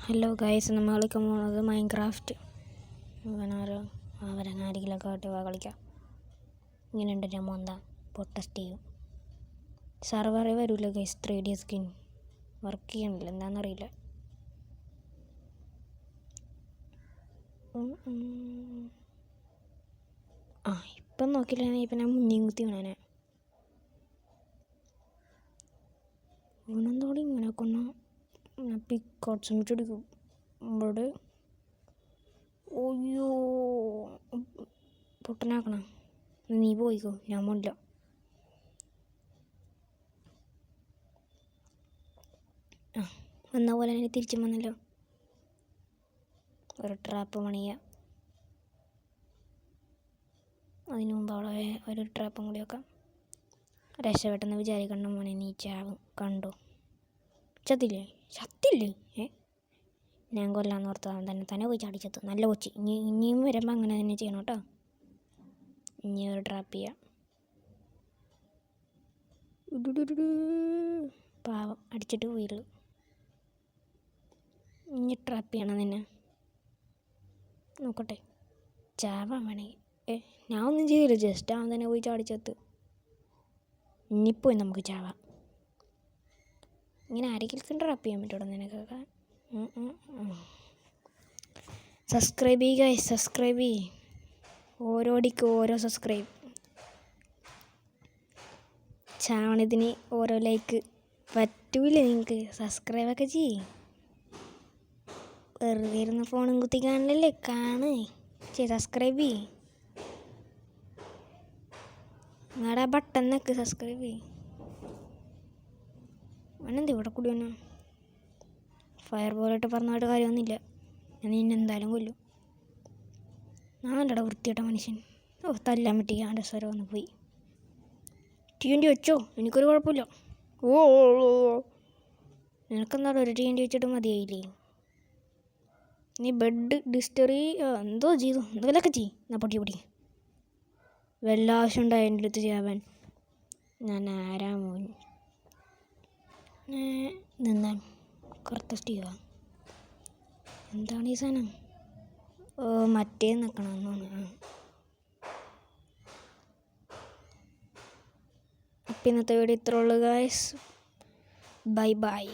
Hello guys, നമ്മൾ കളിക്കാൻ പോകുന്നത് മൈൻക്രാഫ്റ്റ്. അവരങ്ങാരികളൊക്കെ ആയിട്ട് കളിക്കാം. ഇങ്ങനെയുണ്ട് ഞാൻ മോന്ത ടെസ്റ്റ് ചെയ്യും. സർവറേ വരില്ല ഗൈസ്. 3D സ്കിൻ വർക്ക് ചെയ്യണില്ല, എന്താണെന്നറിയില്ല. ഇപ്പം നോക്കില്ല, ഇപ്പം ഞാൻ മുന്നേയും കുത്തി വീണാനെ. വീണെന്തോടെ ഇങ്ങനെ കൊന്ന പിക്കോട്സ് എടുക്കും ഇവിടെ. ഒയ്യോ, പൊട്ടനാക്കണം. നീ പോയിക്കോ, ഞാൻ പോണില്ല. വന്ന പോലെ തന്നെ തിരിച്ചും വന്നല്ലോ. ഒരു ട്രാപ്പ് പണിയ. അതിനു മുമ്പ് അവളെ ഒരു ട്രാപ്പും കൂടി വെക്കാം. രക്ഷപ്പെട്ടെന്ന് വിചാരിക്കണം മോനെ, നീ ചാവും. കണ്ടോ, ചത്തില്ലേ? ഞാൻ കൊല്ലാന്ന് ഓർത്തതാണ്. തന്നെ പോയി ചാടിച്ചത്ത്. നല്ല കൊച്ചി. ഇനിയും വരുമ്പോൾ അങ്ങനെ തന്നെ ചെയ്യണം കേട്ടോ. ഇനി ഒരു ട്രാപ്പ് ചെയ്യാം. പാവം അടിച്ചിട്ട് പോയുള്ളൂ. ഇനി ട്രാപ്പ് ചെയ്യണം നിന്നെ. നോക്കട്ടെ, ചാവാൻ വേണമെങ്കിൽ. ഞാൻ ഒന്നും ചെയ്തില്ല, ജസ്റ്റ് അവൻ തന്നെ പോയി ചാടിച്ചത്ത്. ഇനിയിപ്പോയി നമുക്ക് ചാവാം. ഇങ്ങനെ ആരെങ്കിലും ട്രാപ്പ് ചെയ്യാൻ പറ്റുമോ നിനക്കൊക്കെ? സബ്സ്ക്രൈബ് ചെയ്യുക, സബ്സ്ക്രൈബ് ചെയ്യ്. ഓരോടിക്ക് ഓരോ സബ്സ്ക്രൈബ്. ചാവണതിന് ഓരോ ലൈക്ക് പറ്റൂല നിങ്ങൾക്ക്. സബ്സ്ക്രൈബൊക്കെ ചെയ്യ്. വെറുതെ ഇരുന്ന് ഫോണും കുത്തി കാണില്ലല്ലേ, സബ്സ്ക്രൈബ് ചെയ്യ്. നിങ്ങളുടെ ബട്ടൺ നിൽക്ക്, സബ്സ്ക്രൈബ് ചെയ്യ്. അവനെന്ത് ഇവിടെ കൂടി വന്നെ? ഫയർ ബോളായിട്ട് പറഞ്ഞായിട്ട് കാര്യമൊന്നുമില്ല. ഞാൻ നിന്നെ എന്തായാലും കൊല്ലും. നാലട വൃത്തിയിട്ട മനുഷ്യൻ. തല്ലാൻ പറ്റി. അവൻ്റെ സ്വരം ഒന്ന് പോയി. TNT വെച്ചോ, എനിക്കൊരു കുഴപ്പമില്ല. നിനക്കെന്താണോ ഒരു TNT വെച്ചിട്ട് മതിയായില്ലേ? നീ ബെഡ് ഡിസ്റ്ററി എന്തോ ചെയ്തു, എന്തെങ്കിലുമൊക്കെ ചെയ്യും. എന്നാ പൊടി വല്ല ആവശ്യം ഉണ്ടായി എൻ്റെ അടുത്ത് ചെയ്യാൻ. ഞാൻ ആരാ മോൻ? നിന്നാ കറുത്ത സ്റ്റീവാ. എന്താണ് ഈ സാധനം? മറ്റേ നിൽക്കണമെന്നാണ്. അപ്പം ഇന്നത്തെ വീഡിയോ ഇത്രേ ഉള്ളൂ ഗൈസ്. ബൈ.